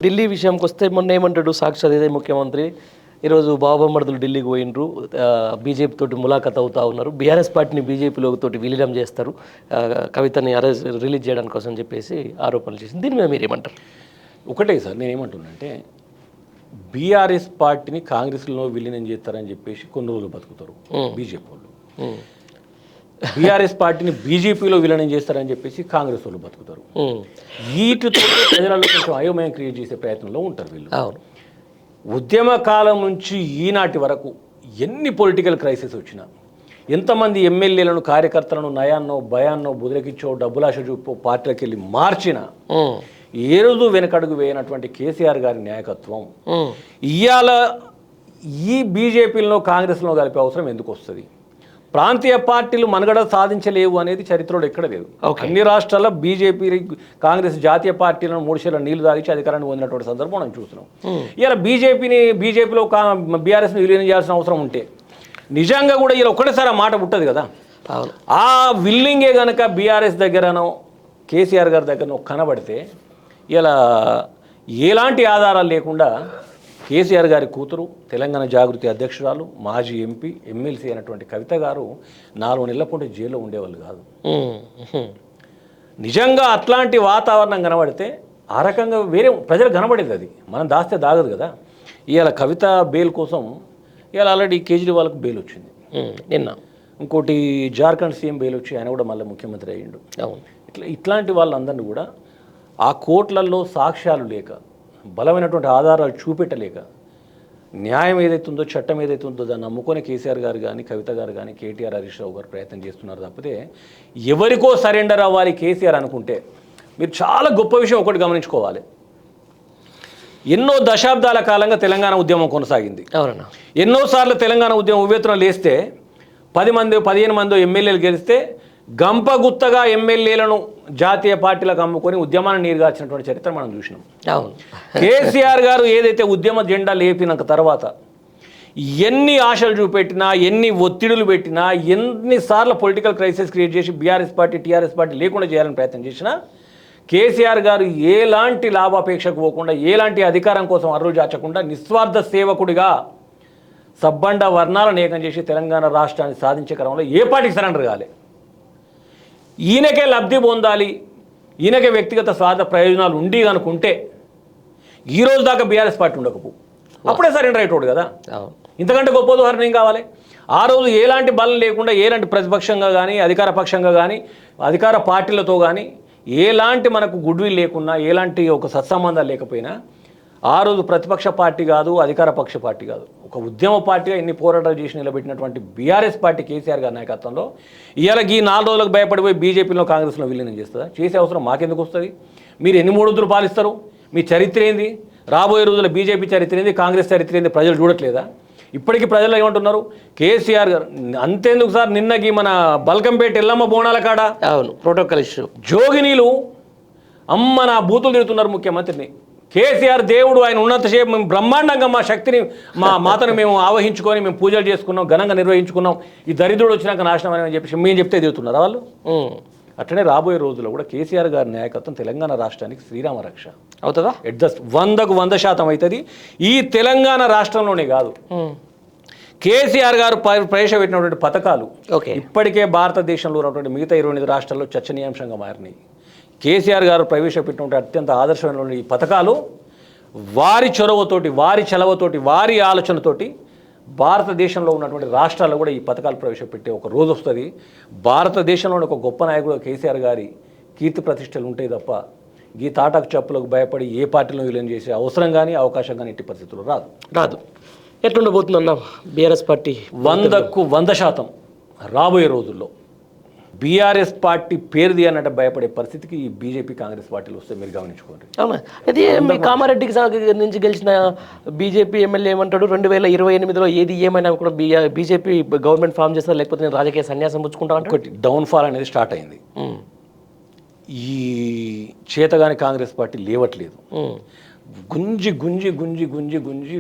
ఢిల్లీ విషయంకి వస్తే మొన్న ఏమంటాడు సాక్షాత్ ఇదే ముఖ్యమంత్రి ఈరోజు బాబామర్దులు ఢిల్లీకి పోయినరు, బీజేపీ తోటి ములాఖత్ అవుతా ఉన్నారు, బీఆర్ఎస్ పార్టీని బీజేపీలో తోటి విలీనం చేస్తారు, కవితని రిలీజ్ చేయడానికి కోసం చెప్పేసి ఆరోపణలు చేసింది. దీని మీద మీరు ఏమంటారు? ఒకటే సార్ నేనేమంటున్నానంటే బీఆర్ఎస్ పార్టీని కాంగ్రెస్లో విలీనం చేస్తారని చెప్పేసి కొన్ని రోజులు బతుకుతారు బీజేపీ వాళ్ళు, బీఆర్ఎస్ పార్టీని బీజేపీలో విలీనం చేస్తారని చెప్పేసి కాంగ్రెస్ వాళ్ళు బతుకుతారు. వీటితో ప్రజలలో కొంచెం అయోమయం క్రియేట్ చేసే ప్రయత్నంలో ఉంటారు వీళ్ళు. ఉద్యమ కాలం నుంచి ఈనాటి వరకు ఎన్ని పొలిటికల్ క్రైసిస్ వచ్చినా, ఎంతమంది ఎమ్మెల్యేలను కార్యకర్తలను నయాన్నో భయాన్నో బుదిలకిచ్చో డబ్బులాశ చూపో పార్టీలకు వెళ్ళి మార్చినా ఏ రోజు వెనకడుగు వేయనటువంటి కేసీఆర్ గారి నాయకత్వం ఇవాళ ఈ బీజేపీలో కాంగ్రెస్లో కలిపే అవసరం ఎందుకు వస్తుంది? ప్రాంతీయ పార్టీలు మనుగడ సాధించలేవు అనేది చరిత్రలో ఎక్కడ లేదు. అన్ని రాష్ట్రాల్లో బీజేపీ కాంగ్రెస్ జాతీయ పార్టీలను 3 షేర్ల నీళ్లు తాగించి అధికారాన్ని పొందినటువంటి సందర్భం మనం చూస్తున్నాం. ఇలా బీజేపీలో బీఆర్ఎస్ని విలీనం చేయాల్సిన అవసరం ఉంటే నిజంగా కూడా ఇలా ఒక్కటేసారి ఆ మాట పుట్టదు కదా. ఆ విల్లింగే కనుక బీఆర్ఎస్ దగ్గరనో కేసీఆర్ గారి దగ్గరనో కనబడితే ఇలా ఎలాంటి ఆధారాలు లేకుండా కేసీఆర్ గారి కూతురు తెలంగాణ జాగృతి అధ్యక్షురాలు మాజీ ఎంపీ ఎమ్మెల్సీ అయినటువంటి కవిత గారు 4 నెలల పాటు జైల్లో ఉండేవాళ్ళు కాదు. నిజంగా అట్లాంటి వాతావరణం కనబడితే ఆ రకంగా వేరే ప్రజలు కనబడేది, అది మనం దాస్తే దాగదు కదా. ఇవాళ కవిత బెయిల్ కోసం ఇవాళ ఆల్రెడీ కేజ్రీవాల్కి బెయిల్ వచ్చింది నిన్న, ఇంకోటి జార్ఖండ్ సీఎం బెయిల్ వచ్చి ఆయన కూడా మళ్ళీ ముఖ్యమంత్రి అయ్యిండు. ఇట్లాంటి వాళ్ళందరినీ కూడా ఆ కోర్టులలో సాక్ష్యాలు లేక, బలమైనటువంటి ఆధారాలు చూపెట్టలేక, న్యాయం ఏదైతుందో చట్టం ఏదైతుందో దాన్ని నమ్ముకొని కేసీఆర్ గారు కానీ కవిత గారు కానీ కేటీఆర్ హరీష్ రావు గారు ప్రయత్నం చేస్తున్నారు తప్పితే ఎవరికో సరెండర్ అవ్వాలి కేసీఆర్ అనుకుంటే మీరు చాలా గొప్ప విషయం ఒకటి గమనించుకోవాలి. ఎన్నో దశాబ్దాల కాలంగా తెలంగాణ ఉద్యమం కొనసాగింది. ఎన్నోసార్లు తెలంగాణ ఉద్యమం ఉవ్వెత్తున లేస్తే 10 మంది 15 మందో ఎమ్మెల్యేలు గెలిస్తే గంపగుత్తగా ఎమ్మెల్యేలను జాతీయ పార్టీలకు అమ్ముకొని ఉద్యమాన్ని నీరుగార్చినటువంటి చరిత్ర మనం చూసినాం. కేసీఆర్ గారు ఏదైతే ఉద్యమ జెండా లేపినాక తర్వాత ఎన్ని ఆశలు చూపెట్టినా, ఎన్ని ఒత్తిడులు పెట్టినా, ఎన్నిసార్లు పొలిటికల్ క్రైసిస్ క్రియేట్ చేసి బీఆర్ఎస్ పార్టీ టీఆర్ఎస్ పార్టీ లేకుండా చేయాలని ప్రయత్నం చేసినా కేసీఆర్ గారు ఎలాంటి లాభాపేక్షకు పోకుండా, ఎలాంటి అధికారం కోసం అర్రులు చాచకుండా నిస్వార్థ సేవకుడిగా సబ్బండ వర్ణాలను ఏకం చేసి తెలంగాణ రాష్ట్రాన్ని సాధించే క్రమంలో ఏ పార్టీకి సరెండర్ కాలే. ఈయనకే లబ్ధి పొందాలి, ఈయనకే వ్యక్తిగత స్వార్థ ప్రయోజనాలు ఉండి అనుకుంటే ఈ రోజు దాకా బీఆర్ఎస్ పార్టీ ఉండకపో, అప్పుడే సరెండర్ అయ్యేటోడు కదా. ఇంతకంటే గొప్ప ఉదాహరణ ఏం కావాలి? ఆ రోజు ఎలాంటి బలం లేకుండా, ఎలాంటి ప్రతిపక్షంగా కానీ అధికార పక్షంగా కానీ అధికార పార్టీలతో కానీ ఎలాంటి మనకు గుడ్విల్ లేకున్నా, ఎలాంటి ఒక సత్సంబంధాలు లేకపోయినా ఆ రోజు ప్రతిపక్ష పార్టీ కాదు, అధికార పక్ష పార్టీ కాదు, ఒక ఉద్యమ పార్టీగా ఇన్ని పోరాటాలు చేసి నిలబెట్టినటువంటి బీఆర్ఎస్ పార్టీ కేసీఆర్ గారి నాయకత్వంలో ఇవాళ ఈ 4 రోజులకు భయపడిపోయి బీజేపీలో కాంగ్రెస్లో విలీనం చేస్తుందా? చేసే అవసరం మాకెందుకు వస్తుంది? మీరు ఎన్ని 3 రోజులు పాలిస్తారు? మీ చరిత్ర ఏంది? రాబోయే రోజుల్లో బీజేపీ చరిత్ర ఏంది, కాంగ్రెస్ చరిత్ర ఏంది ప్రజలు చూడట్లేదా? ఇప్పటికీ ప్రజలు ఏమంటున్నారు? కేసీఆర్ గారు అంతేందుకు సార్, నిన్నకి మన బల్కంపేట ఎల్లమ్మ బోనాల కాడ ప్రోటోకాల్ ఇష్యూ జోగినీలు అమ్మ నా బూతులు తిడుతున్నారు ముఖ్యమంత్రిని. కేసీఆర్ దేవుడు, ఆయన ఉన్నంతసేపు మేము బ్రహ్మాండంగా మా శక్తిని మా మాతను మేము ఆవహించుకొని మేము పూజలు చేసుకున్నాం, ఘనంగా నిర్వహించుకున్నాం, ఈ దరిద్రుడు వచ్చినాక నాశనం అని చెప్పి మేము చెప్తే దిగుతున్నారు వాళ్ళు. అట్లనే రాబోయే రోజుల్లో కూడా కేసీఆర్ గారి నాయకత్వం తెలంగాణ రాష్ట్రానికి శ్రీరామ రక్ష అవుతుందా? 100% అవుతుంది. ఈ తెలంగాణ రాష్ట్రంలోనే కాదు, కేసీఆర్ గారు ప్రవేశపెట్టినటువంటి పథకాలు ఇప్పటికే భారతదేశంలో ఉన్నటువంటి మిగతా 28 రాష్ట్రాల్లో చర్చనీయాంశంగా మారినాయి. కేసీఆర్ గారు ప్రవేశపెట్టినటువంటి అత్యంత ఆదర్శమైన ఈ పథకాలు వారి చొరవతోటి, వారి చలవతోటి, వారి ఆలోచనతోటి భారతదేశంలో ఉన్నటువంటి రాష్ట్రాల్లో కూడా ఈ పథకాలు ప్రవేశపెట్టే ఒక రోజు వస్తుంది. భారతదేశంలోని ఒక గొప్ప నాయకుడు కేసీఆర్ గారి కీర్తి ప్రతిష్టలు ఉంటాయి తప్ప ఈ తాటాకు చెప్పులకు భయపడి ఏ పార్టీలో విలీనం చేసే అవసరం కానీ అవకాశం కానీ ఎట్టి పరిస్థితుల్లో రాదు. ఎట్లుండబోతుందన్న బీఆర్ఎస్ పార్టీ? 100కు 100% రాబోయే రోజుల్లో బీఆర్ఎస్ పార్టీ పేరుది అన్నట్టు భయపడే పరిస్థితికి ఈ బీజేపీ కాంగ్రెస్ పార్టీలు వస్తే మీరు గమనించుకోండి. అవునా? అది మీ కామారెడ్డికి నుంచి గెలిచిన బీజేపీ ఎమ్మెల్యే ఏమంటాడు, 2028లో ఏది ఏమైనా కూడా బీజేపీ గవర్నమెంట్ ఫామ్ చేస్తారు, లేకపోతే నేను రాజకీయ సన్యాసం పుచ్చుకుంటాను. ఒకటి డౌన్ఫాల్ అనేది స్టార్ట్ అయింది. ఈ చేతగాని కాంగ్రెస్ పార్టీ లేవట్లేదు. గుంజి గుంజి గుంజి గుంజి గుంజి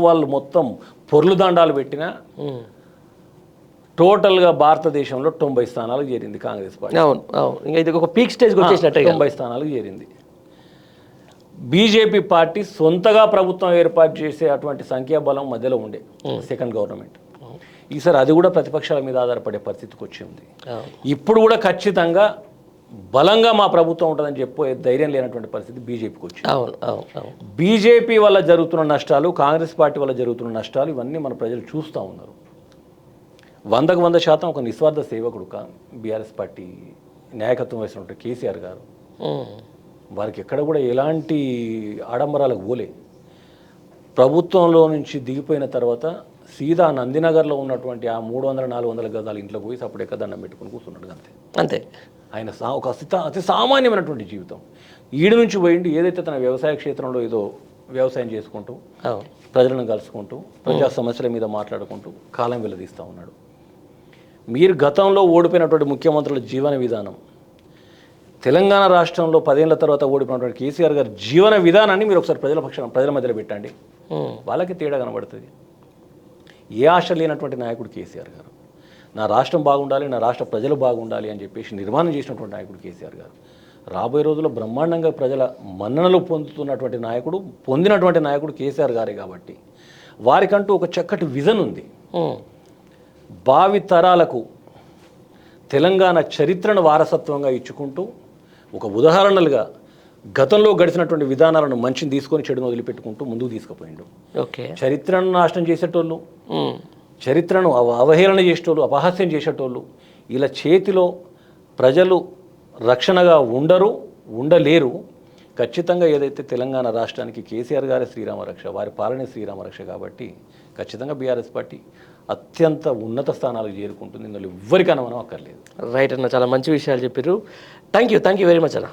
వాళ్ళు మొత్తం పొర్లు దండాలు పెట్టినా టోటల్గా భారతదేశంలో 90 స్థానాలకు చేరింది కాంగ్రెస్ పార్టీ. అవును, ఇంకా ఇది ఒక పీక్ స్టేజ్కి వచ్చేసినట్టు 90 స్థానాలకు చేరింది. బీజేపీ పార్టీ సొంతగా ప్రభుత్వం ఏర్పాటు చేసే అటువంటి సంఖ్యాబలం మధ్యలో ఉండే సెకండ్ గవర్నమెంట్. ఈసారి అది కూడా ప్రతిపక్షాల మీద ఆధారపడే పరిస్థితికి వచ్చింది. ఇప్పుడు కూడా ఖచ్చితంగా బలంగా మా ప్రభుత్వం ఉంటుందని చెప్పే ధైర్యం లేనటువంటి పరిస్థితి బీజేపీకి వచ్చింది. బీజేపీ వల్ల జరుగుతున్న నష్టాలు, కాంగ్రెస్ పార్టీ వల్ల జరుగుతున్న నష్టాలు ఇవన్నీ మన ప్రజలు చూస్తూ ఉన్నారు. 100% ఒక నిస్వార్థ సేవకుడు బీఆర్ఎస్ పార్టీ నాయకత్వం వహిస్తున్నట్టు కేసీఆర్ గారు, వారికి ఎక్కడ కూడా ఎలాంటి ఆడంబరాలకు పోలే. ప్రభుత్వంలో నుంచి దిగిపోయిన తర్వాత సీదా నందినగర్లో ఉన్నటువంటి ఆ 300-400 గజాల ఇంట్లో పోయి అప్పుడెక్క దండం పెట్టుకుని కూర్చున్నాడు అంతే. ఆయన ఒక అతి సామాన్యమైనటువంటి జీవితం. ఈడు నుంచి పోయిండి ఏదైతే తన వ్యవసాయ క్షేత్రంలో ఏదో వ్యవసాయం చేసుకుంటూ, ప్రజలను కలుసుకుంటూ, ప్రజా సమస్యల మీద మాట్లాడుకుంటూ కాలం వెల్లదీస్తూ ఉన్నాడు. మీరు గతంలో ఓడిపోయినటువంటి ముఖ్యమంత్రుల జీవన విధానం, తెలంగాణ రాష్ట్రంలో 10 ఏళ్ల తర్వాత ఓడిపోయినటువంటి కేసీఆర్ గారి జీవన విధానాన్ని మీరు ఒకసారి ప్రజల మధ్యలో పెట్టండి, వాళ్ళకి తేడా కనబడుతుంది. ఏ ఆశ లేనటువంటి నాయకుడు కేసీఆర్ గారు. నా రాష్ట్రం బాగుండాలి, నా రాష్ట్ర ప్రజలు బాగుండాలి అని చెప్పేసి నిర్మాణం చేసినటువంటి నాయకుడు కేసీఆర్ గారు. రాబోయే రోజుల్లో బ్రహ్మాండంగా ప్రజల మన్ననలు పొందినటువంటి నాయకుడు కేసీఆర్ గారే. కాబట్టి వారికంటూ ఒక చక్కటి విజన్ ఉంది. భావి తరాలకు తెలంగాణ చరిత్రను వారసత్వంగా ఇచ్చుకుంటూ ఒక ఉదాహరణలుగా గతంలో గడిచినటువంటి విధానాలను మంచిని తీసుకొని చెడును వదిలిపెట్టుకుంటూ ముందుకు తీసుకుపోయిండు. చరిత్రను నాశనం చేసేటోళ్ళు, చరిత్రను అవహేళన చేసేటోళ్ళు, అపహాస్యం చేసేటోళ్ళు ఇలా చేతిలో ప్రజలు రక్షణగా ఉండలేరు. ఖచ్చితంగా ఏదైతే తెలంగాణ రాష్ట్రానికి కేసీఆర్ గారి శ్రీరామరక్ష, వారి పాలనే శ్రీరామరక్ష. కాబట్టి ఖచ్చితంగా బీఆర్ఎస్ పార్టీ అత్యంత ఉన్నత స్థానాలకు చేరుకుంటుంది. ఇందులో ఎవ్వరికైనా మనం అక్కర్లేదు. రైట్ అన్న, చాలా మంచి విషయాలు చెప్పారు. థ్యాంక్ యూ వెరీ మచ్ అన్న.